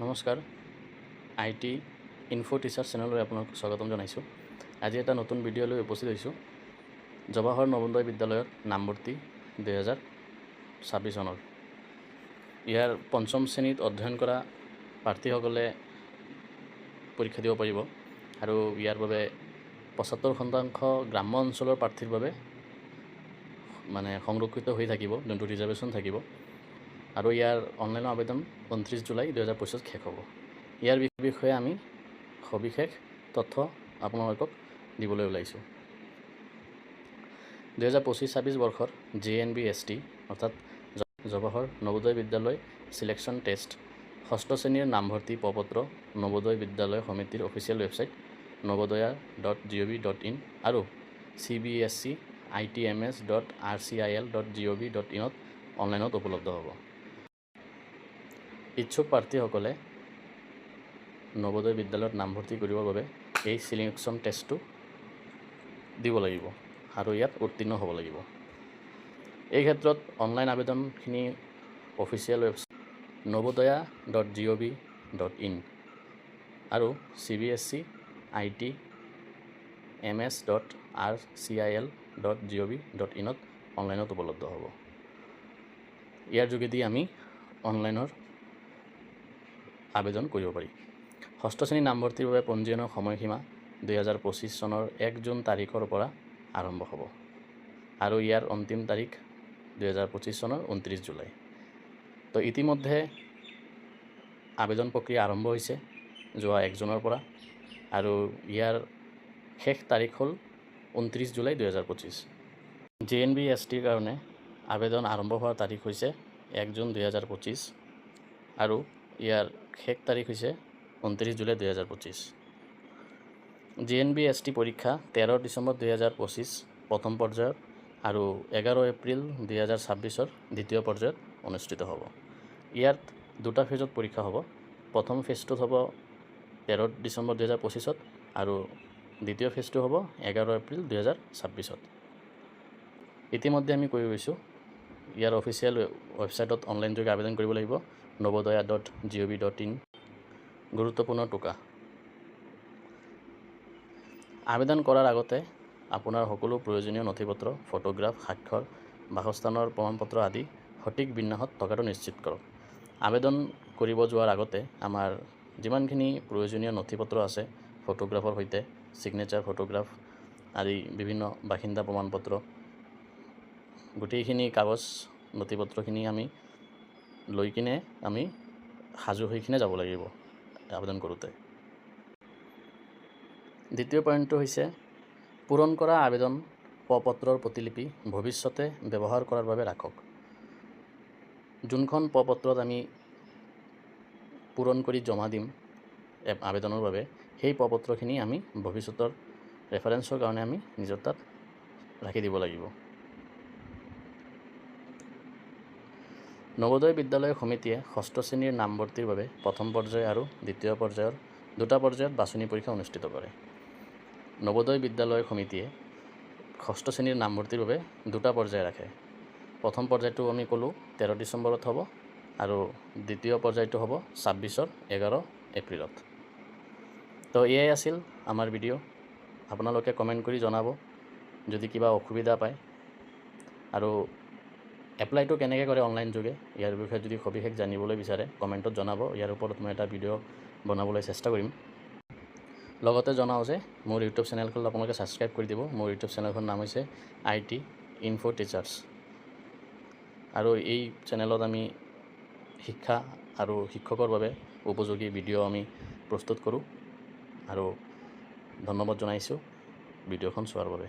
নমস্কাৰ IT info teacher চেনেললৈ আপোনাক স্বাগতম জনাইছোঁ। আজি এটা নতুন ভিডিঅ' লৈ উপস্থিত হৈছোঁ। জৱাহৰ নবোদয় বিদ্যালয়ৰ নামভৰ্তি 2026 চনৰ ইয়াৰ পঞ্চম শ্ৰেণীত অধ্যয়ন কৰা প্ৰাৰ্থীসকলে পৰীক্ষা দিব পাৰিব আৰু ইয়াৰ বাবে 75% গ্ৰাম্য অঞ্চলৰ প্ৰাৰ্থীৰ বাবে সংৰক্ষিত হৈ থাকিব, যোনটো ৰিজাৰ্ভেশ্যন থাকিব। আৰু ইয়াৰ অনলাইন আবেদন 29 জুলাই 2025 শেষ হ'ব। ইয়াৰ বিষয়ে আমি সবিশেষ তথ্য আপোনালোকক দিবলৈ ওলাইছোঁ। 2025-26 বৰ্ষৰ JNBST অৰ্থাৎ জৱাহৰ নবোদয় বিদ্যালয় চিলেকশ্যন টেষ্ট ষষ্ঠ শ্ৰেণীৰ নামভৰ্তি প্ৰপত্ৰ নবোদয় বিদ্যালয় সমিতিৰ অফিচিয়েল ৱেবছাইট navodaya.gov.in আৰু CBSE itms.rcil.gov.in ত অনলাইনত উপলব্ধ হ'ব। ইচ্ছুক প্ৰাৰ্থীসকলে নবোদয় বিদ্যালয়ত নামভৰ্তি কৰিবৰ বাবে এই চিলেকশ্যন টেষ্টটো দিব লাগিব আৰু ইয়াত উত্তীৰ্ণ হ'ব লাগিব। এই ক্ষেত্ৰত অনলাইন আবেদনখিনি অফিচিয়েল ৱেবছাইট navodaya.gov.in আৰু CBSE itms.rcil.gov.in ত অনলাইনত উপলব্ধ হ'ব। ইয়াৰ যোগেদি আমি অনলাইনৰ আবেদন কৰিব পাৰি। ষষ্ঠ শ্ৰেণীৰ নামভৰ্তিৰ বাবে পঞ্জীয়নৰ সময়সীমা 2025 চনৰ 1 জুন তাৰিখৰ পৰা আৰম্ভ হ'ব আৰু ইয়াৰ অন্তিম তাৰিখ 2025 চনৰ 29 জুলাই। তো ইতিমধ্যে আবেদন প্ৰক্ৰিয়া আৰম্ভ হৈছে যোৱা 1 জুনৰ পৰা আৰু ইয়াৰ শেষ তাৰিখ হ'ল 29 জুলাই 2025। JNBSTৰ কাৰণে আবেদন আৰম্ভ হোৱাৰ তাৰিখ হৈছে 1 জুন 2025 আৰু ইয়াৰ শেষ তাৰিখ হৈছে 29 জুলাই 2025। JNBST পৰীক্ষা 13 ডিচেম্বৰ 2025 প্ৰথম পৰ্যায়ৰ আৰু 11 এপ্ৰিল 2026 দ্বিতীয় পৰ্যায়ত অনুষ্ঠিত হ'ব। ইয়াত দুটা ফেজত পৰীক্ষা হ'ব। প্ৰথম ফেজটোত হ'ব 13 ডিচেম্বৰ 2025 আৰু দ্বিতীয় ফেজটো হ'ব 11 এপ্ৰিল 2026। ইতিমধ্যে আমি কৈ গৈছোঁ ইয়াৰ অফিচিয়েল ৱেবছাইটত অনলাইন যোগে আবেদন কৰিব লাগিব navodaya.gov.in। গুৰুত্বপূৰ্ণ টোকা আবেদন কৰাৰ আগতে আপোনাৰ সকলো প্ৰয়োজনীয় নথিপত্ৰ, ফটোগ্ৰাফ, স্বাক্ষৰ, বাসস্থানৰ প্ৰমাণপত্ৰ আদি সঠিক বিন্যাসত থকাটো নিশ্চিত কৰক। আবেদন কৰিব যোৱাৰ আগতে আমাৰ যিমানখিনি প্ৰয়োজনীয় নথিপত্ৰ আছে, ফটোগ্ৰাফৰ সৈতে ছিগনেচাৰ ফটোগ্ৰাফ আদি বিভিন্ন বাসিন্দা প্ৰমাণপত্ৰ, গোটেইখিনি কাগজ নথিপত্ৰখিনি আমি লৈ কিনে আমি সাজু হৈ কিনে যাব লাগিব আবেদন কৰোঁতে। দ্বিতীয় পইণ্টটো হৈছে পূৰণ কৰা আবেদন প্ৰপত্ৰৰ প্ৰতিলিপি ভৱিষ্যতে ব্যৱহাৰ কৰাৰ বাবে ৰাখক। যোনখন প্ৰপত্ৰত আমি পূৰণ কৰি জমা দিম আবেদনৰ বাবে, সেই প্ৰপত্ৰখিনি আমি ভৱিষ্যতৰ ৰেফাৰেঞ্চৰ কাৰণে আমি নিজৰ তাত ৰাখি দিব লাগিব। নবোদয় বিদ্যালয় সমিতিয়ে ষষ্ঠ শ্ৰেণীৰ নামভৰ্তিৰ বাবে প্ৰথম পৰ্যায় আৰু দ্বিতীয় পৰ্যায়ৰ দুটা পৰ্যায়ত বাছনি পৰীক্ষা অনুষ্ঠিত কৰে। নবোদয় বিদ্যালয় সমিতিয়ে ষষ্ঠ শ্ৰেণীৰ নামভৰ্তিৰ বাবে দুটা পৰ্যায় ৰাখে। প্ৰথম পৰ্যায়টো আমি ক'লোঁ 13 ডিচেম্বৰত হ'ব আৰু দ্বিতীয় পৰ্যায়টো হ'ব 26-ৰ 11 এপ্ৰিলত। তো এয়াই আছিল আমাৰ ভিডিঅ'। আপোনালোকে কমেণ্ট কৰি জনাব যদি কিবা অসুবিধা পায় আৰু এপ্লাইটো কেনেকৈ কৰে অনলাইন যোগে ইয়াৰ বিষয়ে যদি সবিশেষ জানিবলৈ বিচাৰে কমেণ্টত জনাব। ইয়াৰ ওপৰত মই এটা ভিডিঅ' বনাবলৈ চেষ্টা কৰিম। লগতে জনাওঁ যে মোৰ ইউটিউব চেনেলখন আপোনালোকে ছাবস্ক্ৰাইব কৰি দিব। মোৰ ইউটিউব চেনেলখনৰ নাম হৈছে IT ইনফো টিচাৰ্ছ আৰু এই চেনেলত আমি শিক্ষা আৰু শিক্ষকৰ বাবে উপযোগী ভিডিঅ' আমি প্ৰস্তুত কৰোঁ আৰু ধন্যবাদ জনাইছোঁ ভিডিঅ'খন চোৱাৰ বাবে।